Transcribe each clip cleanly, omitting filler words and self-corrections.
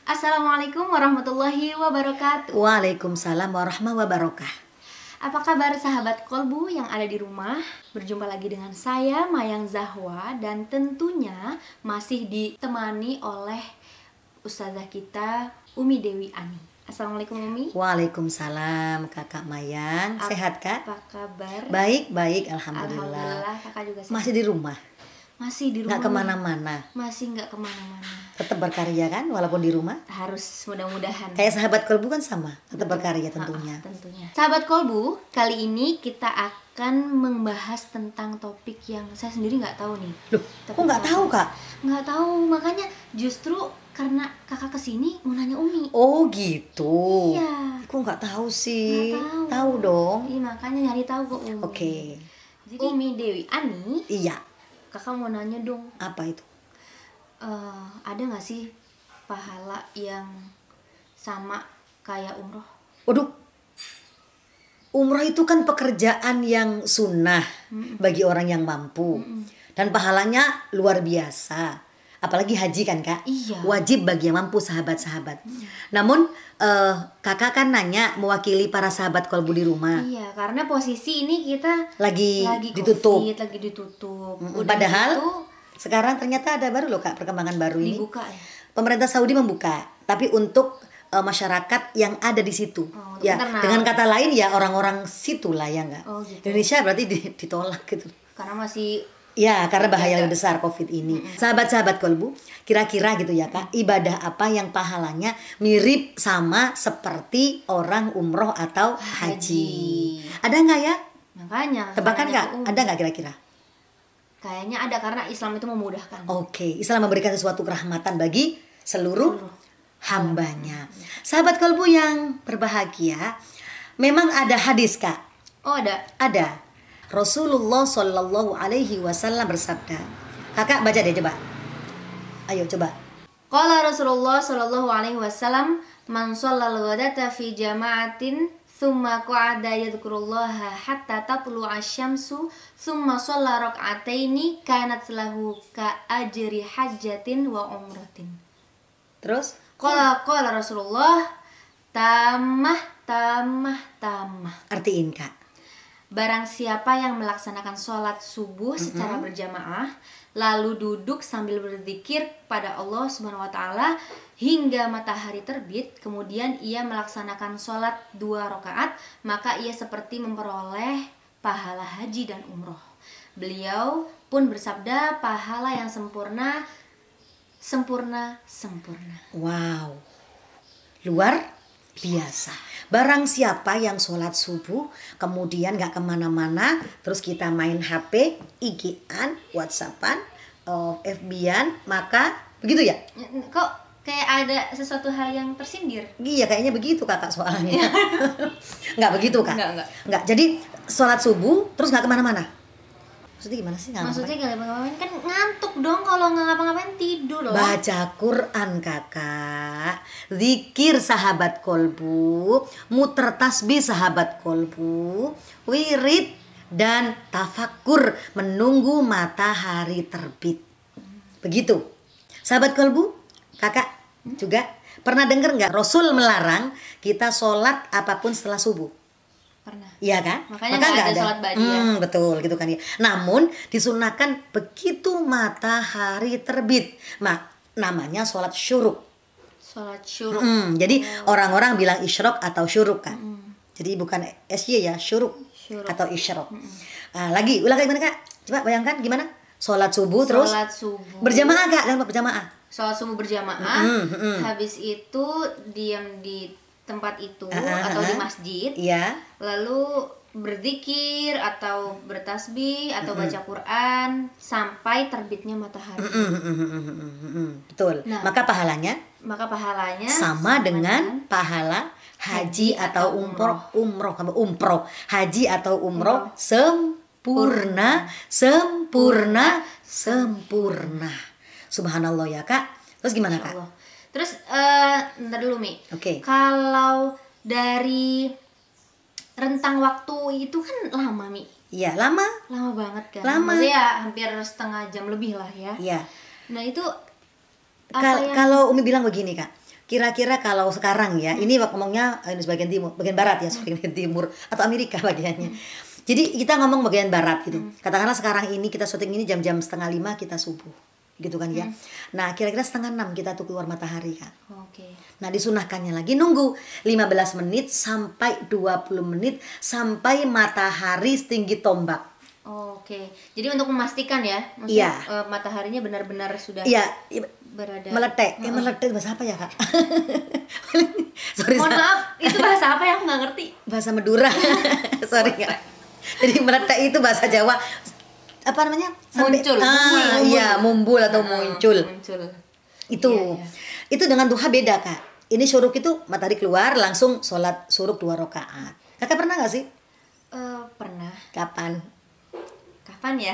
Assalamualaikum warahmatullahi wabarakatuh. Waalaikumsalam warahmatullahi wabarakatuh. Apa kabar sahabat kolbu yang ada di rumah? Berjumpa lagi dengan saya Mayang Zahwa dan tentunya masih ditemani oleh ustazah kita Umi Dewi Ani. Assalamualaikum Umi. Waalaikumsalam Kakak Mayang. Sehat Kak? Apa kabar? Baik, alhamdulillah. Alhamdulillah, Kakak juga sehat. Masih di rumah? Masih di rumah. Nggak kemana-mana? Masih nggak kemana-mana. Tetap berkarya kan walaupun di rumah? Harus, mudah-mudahan. Kayak sahabat kolbu kan sama, tetap berkarya tentunya. Tentunya. Sahabat kolbu, kali ini kita akan membahas tentang topik yang saya sendiri nggak tahu nih. Loh, kok nggak tahu Kak? Nggak tahu, makanya justru karena kakak kesini mau nanya Umi. Oh gitu. Iya. Kok nggak tahu sih? Nggak tahu. Tahu dong. Iya, makanya nyari tahu kok Umi. Oke. Jadi Umi Dewi Ani, Iya. kakak mau nanya dong. Apa itu? Ada nggak sih pahala yang sama kayak umroh? Waduh. Umroh itu kan pekerjaan yang sunnah bagi orang yang mampu. Dan pahalanya luar biasa. Apalagi haji kan Kak? Iya. Wajib bagi yang mampu sahabat-sahabat. Namun kakak kan nanya mewakili para sahabat kolbu di rumah. Iya, karena posisi ini kita Lagi ditutup. ditutup. Lagi ditutup. Padahal gitu, sekarang ternyata ada baru loh Kak perkembangan baru ini. dibuka ya. Pemerintah Saudi membuka, tapi untuk masyarakat yang ada di situ. Oh, Ya, internal. dengan kata lain ya orang-orang situ lah ya enggak. Oh, gitu. Indonesia berarti ditolak gitu. Karena masih Ya, karena bahaya lebih besar COVID ini. Sahabat-sahabat kolbu, kira-kira gitu ya Kak, ibadah apa yang pahalanya mirip sama seperti orang umroh atau haji? Ada nggak ya? makanya Tebakan makanya Kak, ke Umi. ada nggak kira-kira? Kayaknya ada karena Islam itu memudahkan. Oke, Islam memberikan sesuatu kerahmatan bagi seluruh hambanya. Sahabat kolbu yang berbahagia, memang ada hadis Kak. Oh, ada. Ada. Rasulullah Shallallahu Alaihi Wasallam bersabda. Kakak baca deh coba. Ayo coba. Qala Rasulullah sallallahu alaihi wasallam, "Man shallal ghadata fi jama'atin thumma qa'ada yadhkurullaha hatta tatlu'a asy-syamsu thumma shalla rak'ataini kanat lahu ka ajri hajjatin wa umratin." Terus? Qala Rasulullah, tamah. Artiin Kak. Barang siapa yang melaksanakan sholat subuh secara berjamaah, lalu duduk sambil berzikir pada Allah Subhanahu wa Ta'ala hingga matahari terbit, kemudian ia melaksanakan sholat 2 rakaat, maka ia seperti memperoleh pahala haji dan umroh. Beliau pun bersabda, pahala yang sempurna. Wow. Luar biasa. Barang siapa yang sholat subuh kemudian gak kemana-mana, terus kita main HP, IG-an, WhatsApp-an, FB-an, maka begitu ya? Kok kayak ada sesuatu hal yang tersindir? Iya kayaknya begitu kakak soalnya. Nggak begitu Kak? Nggak. Jadi sholat subuh terus gak kemana-mana? Maksudnya gimana sih? Maksudnya gak ngapa-ngapain, kan ngantuk dong kalau nggak ngapa-ngapain, tidur lah. Baca Quran kakak, zikir sahabat kolbu, muter tasbih sahabat kolbu, wirid dan tafakur menunggu matahari terbit. Begitu. Sahabat kolbu, kakak juga pernah dengar nggak Rasul melarang kita sholat apapun setelah subuh? Pernah. Iya kan? Makanya Maka nggak nggak ada sholat ba'diyah. Betul gitu kan ya. Namun disunahkan begitu matahari terbit. Namanya sholat syuruk. Sholat syuruk. Jadi orang-orang bilang isyrok atau syuruk kan. Jadi bukan SY ya, syuruk atau isyrok. Lagi, ulang gimana Kak? Coba bayangkan gimana? Sholat subuh terus Sholat subuh. berjamaah Kak, dalam berjamaah. Sholat subuh berjamaah. Habis itu diam di tempat itu atau di masjid. Iya. Lalu berzikir atau bertasbih atau baca Quran sampai terbitnya matahari. Betul. Nah, maka pahalanya sama dengan pahala haji atau umroh. Haji atau umroh sempurna. Subhanallah ya Kak. Terus gimana Kak? Allah. Terus ntar dulu Mi. Oke. Kalau dari rentang waktu itu kan lama Mi. Iya, lama banget kan. Lama. Maksudnya ya hampir setengah jam lebih lah ya. Iya. Nah itu Kalau Umi bilang begini Kak, Kira-kira kalau sekarang ya, ini ngomongnya ini bagian timur, bagian barat ya, bagian timur atau Amerika bagiannya. Jadi kita ngomong bagian barat gitu. Katakanlah sekarang ini kita syuting ini jam-jam 4:30 kita subuh, gitu kan ya. Nah kira-kira 5:30 kita tuh keluar matahari kan. Oke. Nah disunahkannya lagi nunggu 15 menit sampai 20 menit sampai matahari setinggi tombak. Oke. Jadi untuk memastikan ya, maksudnya mataharinya benar-benar sudah berada meletek. Meletek bahasa apa ya kak? Sorry, mohon maaf, itu bahasa apa ya, aku nggak ngerti. Bahasa Madura. Sorry kak. Jadi meletek itu bahasa Jawa apa namanya? Muncul. Iya, mumbul atau muncul. Itu. Iya. Itu dengan duha beda kak. Ini syuruk itu matahari keluar langsung sholat syuruk 2 rakaat. Kakak pernah nggak sih? Pernah. Kapan ya?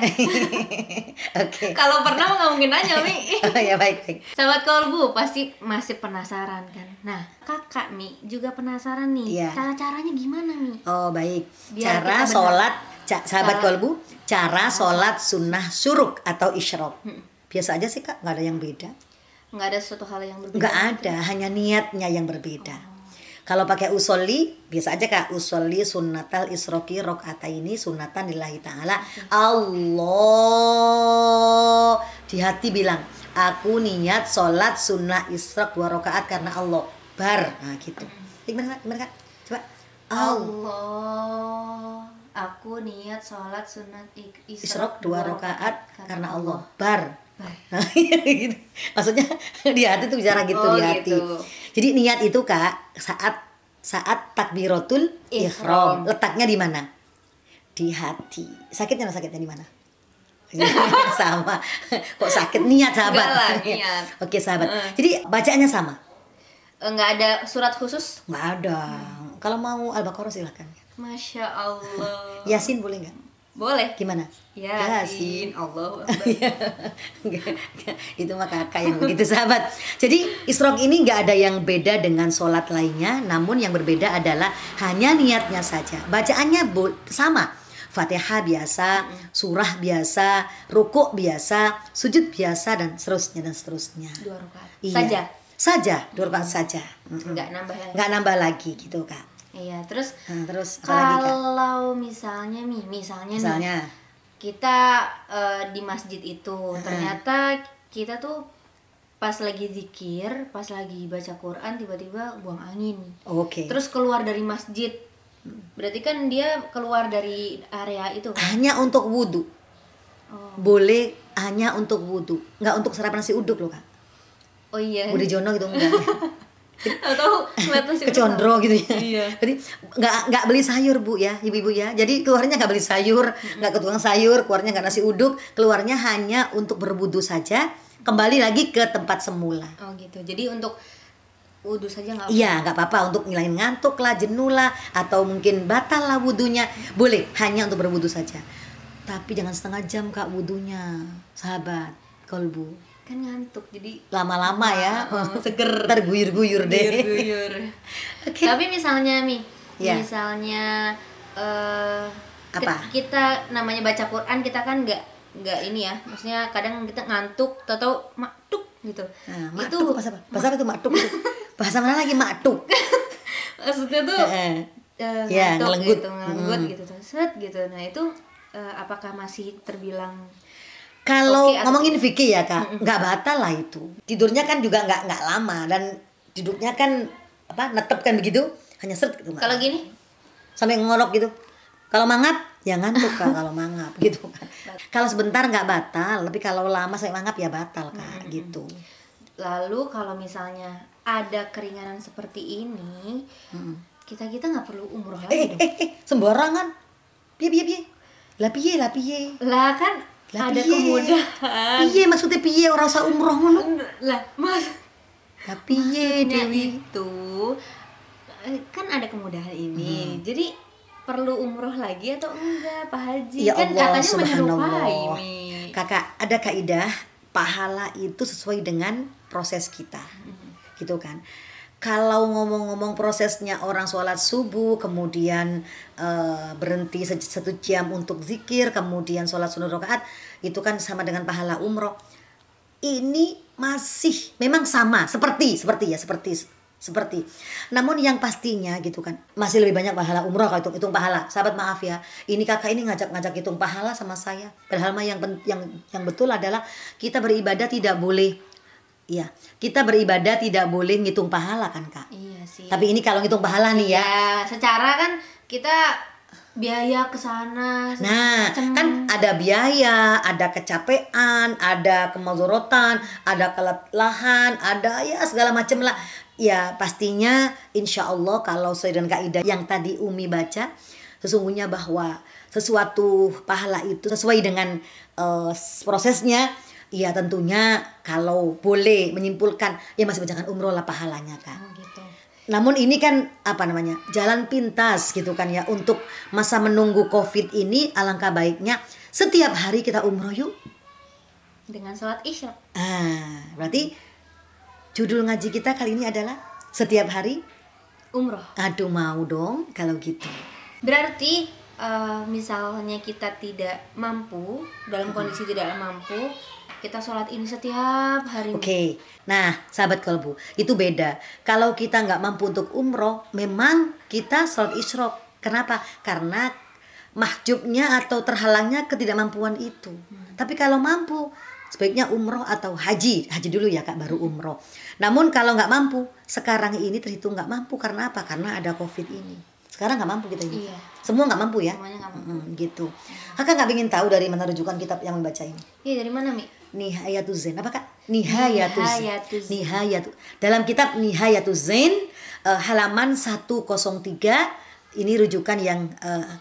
Oke. Kalau pernah mah nggak mungkin nanya, Mi. Oh ya baik. Sahabat Kolbu pasti masih penasaran kan. Nah, kakak Mi juga penasaran nih. Iya. Cara-caranya gimana, Mi? Oh baik. Biar Cara kita sholat sahabat kolbu, cara sholat sunnah syuruk atau isyrok. Biasa aja sih kak, nggak ada yang beda. Nggak ada suatu hal yang berbeda. Nggak ada, hanya niatnya yang berbeda. Kalau pakai usolli, biasa aja kak, usolli sunnatal isroki rokataini sunnatan lillahi ta'ala. Allah, di hati bilang, aku niat sholat sunnah isrok 2 rakaat karena Allah. Bar, nah gitu. Gimana kak? Coba. Allah, aku niat sholat sunat isrok 2 rakaat karena Allah. Bar. Gitu. Maksudnya di hati tuh bicara gitu, di hati. Gitu. Jadi niat itu kak saat takbiratul ihram. Letaknya di mana? Di hati. Sakitnya di mana? Sama. Kok sakit? Niat sahabat. Enggak lah, niat. Oke sahabat. Jadi bacaannya sama. Nggak ada surat khusus? Nggak ada. Kalau mau Al-Baqarah silakan. Masya Allah. Yasin boleh nggak? Boleh. Gimana? Yasin. Allah. Itu mah kakak yang begitu sahabat. Jadi isrok ini nggak ada yang beda dengan sholat lainnya, namun yang berbeda adalah hanya niatnya saja. Bacaannya sama, Fatihah biasa, surah biasa, rukuk biasa, sujud biasa dan seterusnya. 2 rakaat. Iya. Saja 2 rakaat saja. Nggak nambah lagi gitu kak. Iya, terus apa lagi kak? Kalau misalnya nih, kita di masjid itu ternyata kita tuh pas lagi zikir, pas lagi baca Quran tiba-tiba buang angin. Oke. Terus keluar dari masjid. Berarti kan dia keluar dari area itu kan? Hanya untuk wudhu. Boleh hanya untuk wudhu, nggak untuk sarapan nasi uduk loh kak. Oh iya. Budi Jono gitu enggak. Atau kecondro gitu ya. Iya. Jadi nggak beli sayur bu ya, ibu-ibu ya. Jadi keluarnya nggak beli sayur, nggak ke tukang sayur, keluarnya nggak nasi uduk, keluarnya hanya untuk berwudu saja, kembali lagi ke tempat semula. Oh gitu. Jadi untuk wudu saja nggak? Iya nggak apa-apa, untuk ngilangin ngantuk lah, jenuh lah, atau mungkin batal lah wudunya, boleh hanya untuk berwudu saja. Tapi jangan setengah jam kak wudunya, sahabat kolbu. Kan ngantuk jadi lama-lama ya seger, terguyur-guyur deh. Okay. Tapi misalnya misalnya apa? Kita namanya baca Quran, kita kan nggak ini ya, maksudnya kadang kita ngantuk atau maktuk gitu. Nah, maktuk itu bahasa apa tuh maktuk itu? Bahasa mana lagi maktuk? Maksudnya tuh ya, ngelenggut gitu tuh, set gitu. Nah itu apakah masih terbilang? Kalau ngomongin fikih ya kak, nggak batal lah itu. Tidurnya kan juga nggak lama dan duduknya kan netep kan begitu, hanya seret gitu. Kalau gini, sampai ngorok gitu. Kalau mangap ya ngantuk kak kalau mangap gitu kan. Kalau sebentar nggak batal, tapi kalau lama sampai mangap ya batal kak gitu. Lalu kalau misalnya ada keringanan seperti ini, kita nggak perlu umroh lagi dong. Sembarangan. Piye. Lah piye. Lah kan ada kemudahan. Piye maksudnya piye ora usah umroh ngono? Lah, lah piye Dewi itu kan ada kemudahan ini. Jadi perlu umroh lagi atau enggak Pak Haji? Ya kan Allah, katanya subhanallah. Kakak, ada kaidah pahala itu sesuai dengan proses kita. Gitu kan. Kalau ngomong-ngomong prosesnya orang sholat subuh, kemudian berhenti 1 jam untuk zikir, kemudian sholat sunnah rakaat, itu kan sama dengan pahala umroh. Ini masih memang sama seperti. Namun yang pastinya gitu kan, masih lebih banyak pahala umroh kalau hitung pahala. Sahabat maaf ya, ini kakak ini ngajak hitung pahala sama saya. Padahal mah yang betul adalah kita beribadah tidak boleh, ya kita beribadah tidak boleh ngitung pahala kan kak. Iya sih. Tapi ini kalau ngitung pahala nih ya. Ya, secara kan kita biaya ke sana. Nah, kan ada biaya, ada kecapean, ada kemazorotan, ada kelelahan, ada ya segala macam lah. Ya pastinya insya Allah kalau sesuai dengan kaidah yang tadi Umi baca, sesungguhnya bahwa sesuatu pahala itu sesuai dengan prosesnya. Ya tentunya kalau boleh menyimpulkan ya masih jangan umroh lah pahalanya kan. Oh, gitu. Namun ini kan jalan pintas gitu kan ya, untuk masa menunggu COVID ini alangkah baiknya setiap hari kita umroh yuk Dengan sholat isya. Berarti judul ngaji kita kali ini adalah setiap hari Umroh. Aduh mau dong kalau gitu. Berarti misalnya kita tidak mampu, dalam kondisi tidak mampu, kita sholat ini setiap hari. Oke. Nah sahabat kolbu, itu beda. Kalau kita nggak mampu untuk umroh, memang kita sholat isyrok. Kenapa? Karena mahjubnya atau terhalangnya ketidakmampuan itu. Tapi kalau mampu, sebaiknya umroh atau haji dulu ya kak, baru umroh. Namun kalau nggak mampu, sekarang ini terhitung nggak mampu. Karena apa? Karena ada COVID ini. Sekarang nggak mampu kita ini. Iya. Semua nggak mampu ya. Semuanya nggak mampu. Gitu. Kakak nggak ingin tahu dari mana rujukan kitab yang membaca ini? Iya, dari mana Mi? Nihayatuz Zain. Apa kak? Nihayatuz Zain. Dalam kitab Nihayatuz Zain halaman 103, ini rujukan yang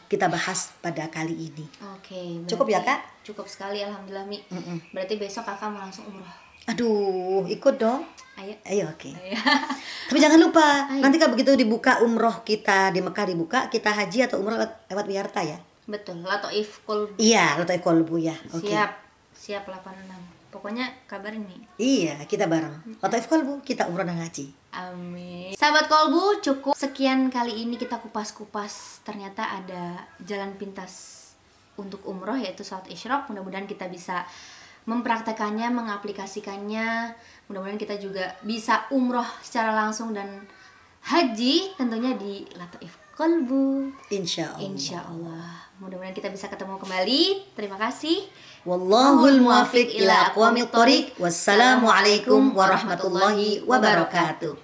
kita bahas pada kali ini. Oke. Cukup ya kak? Cukup sekali alhamdulillah Mi. Berarti besok kakak mau langsung umroh. Aduh, ikut dong. Ayo. Oke. Ayo. Tapi jangan lupa, Ayo. nanti kalau begitu dibuka umroh kita di Mekah dibuka, kita haji atau umroh lewat Wiarta ya? Betul. Latoif Kolbu. Iya, Latoif Kolbu ya. Oke. Siap 86. Pokoknya kabarin nih. Iya, kita bareng. Latoif Kolbu, kita umroh dan haji. Amin. Sahabat Kolbu, cukup sekian kali ini kita kupas-kupas. Ternyata ada jalan pintas untuk umroh, yaitu sholat isyrok. Mudah-mudahan kita bisa mempraktekannya, mengaplikasikannya. Mudah-mudahan kita juga bisa umroh secara langsung dan haji tentunya di Latoif Kolbu. Insya Allah. Mudah-mudahan kita bisa ketemu kembali. Terima kasih. Wallahul muwaffiq ila aqwamit thoriq. Wassalamualaikum warahmatullahi wabarakatuh.